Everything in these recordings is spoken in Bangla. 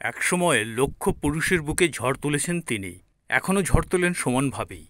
একসময় লক্ষ পুরুষের বুকে ঝড় তুলেছেন তিনি। এখনও ঝড় তোলেন সমানভাবেই।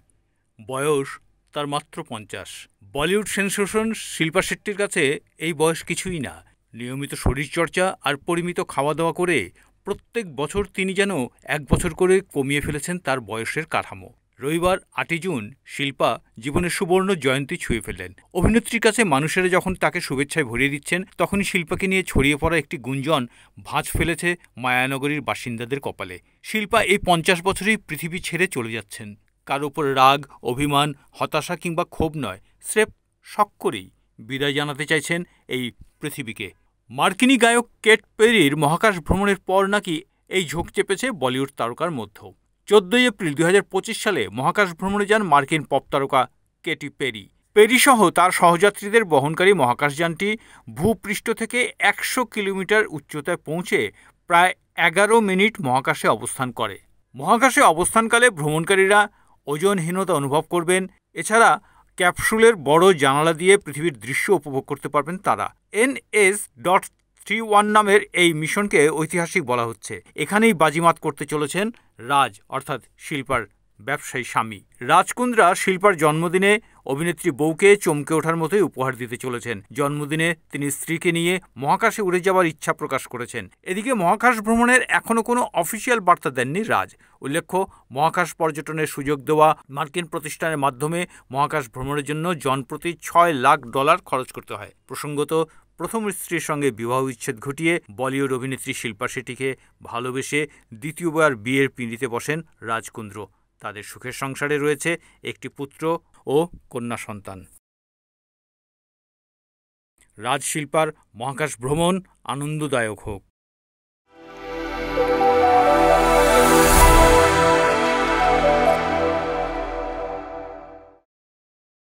বয়স তার মাত্র ৫০। বলিউড সেন্সেশন শিল্পা শেট্টির কাছে এই বয়স কিছুই না। নিয়মিত শরীরচর্চা আর পরিমিত খাওয়া দাওয়া করে প্রত্যেক বছর তিনি যেন ১ বছর করে কমিয়ে ফেলেছেন তার বয়সের কাঠামো। রবিবার ৮ই জুন শিল্পা জীবনের সুবর্ণ জয়ন্তী ছুঁয়ে ফেললেন। অভিনেত্রীর কাছে মানুষেরা যখন তাকে শুভেচ্ছায় ভরিয়ে দিচ্ছেন, তখনই শিল্পাকে নিয়ে ছড়িয়ে পড়া একটি গুঞ্জন ভাঁজ ফেলেছে মায়ানগরীর বাসিন্দাদের কপালে। শিল্পা এই ৫০ বছরেই পৃথিবী ছেড়ে চলে যাচ্ছেন। কার ওপর রাগ, অভিমান, হতাশা কিংবা ক্ষোভ নয়, স্রেফ শখ করেই বিদায় জানাতে চাইছেন এই পৃথিবীকে। মার্কিনী গায়ক কেট পেরির মহাকাশ ভ্রমণের পর নাকি এই ঝোঁক চেপেছে বলিউড তারকার মধ্যেও। ১৪ই এপ্রিল ২০২৫ সালে মহাকাশ ভ্রমণে যান মার্কিন পপ তারকা কেটি পেরি। পেরি সহ তার সহযাত্রীদের বহনকারী মহাকাশযানটি ভূপৃষ্ঠ থেকে ১০০ কিলোমিটার উচ্চতায় পৌঁছে প্রায় ১১ মিনিট মহাকাশে অবস্থান করে। মহাকাশে অবস্থানকালে ভ্রমণকারীরা ওজনহীনতা অনুভব করবেন। এছাড়া ক্যাপসুলের বড় জানালা দিয়ে পৃথিবীর দৃশ্য উপভোগ করতে পারবেন তারা। NS.31 নামের এই মিশনকে ঐতিহাসিক বলা হচ্ছে। এখানেই বাজিমাত করতে চলেছেন রাজ, অর্থাৎ শিল্পার ব্যবসায়ী স্বামী। রাজ কুন্দ্রা শিল্পার জন্মদিনে অভিনেত্রী বউকে চমকে ওঠার মতোই উপহার দিতে চলেছেন। জন্মদিনে তিনি স্ত্রীকে নিয়ে মহাকাশে উড়ে যাওয়ার ইচ্ছা প্রকাশ করেছেন। এদিকে মহাকাশ ভ্রমণের এখনও কোনো অফিসিয়াল বার্তা দেননি রাজ। উল্লেখ্য, মহাকাশ পর্যটনের সুযোগ দেওয়া মার্কিন প্রতিষ্ঠানের মাধ্যমে মহাকাশ ভ্রমণের জন্য জনপ্রতি $৬ লাখ খরচ করতে হয়। প্রসঙ্গত, প্রথম স্ত্রীর সঙ্গে বিবাহ বিচ্ছেদ ঘটিয়ে বলিউড অভিনেত্রী শিল্পা শেট্টিকে ভালোবেসে দ্বিতীয়বার বিয়ের পিঁড়িতে বসেন রাজ কুন্দ্র। তাদের সুখের সংসারে রয়েছে একটি পুত্র ও কন্যা সন্তান। রাজ শিল্পার মহাকাশ ভ্রমণ আনন্দদায়ক হোক।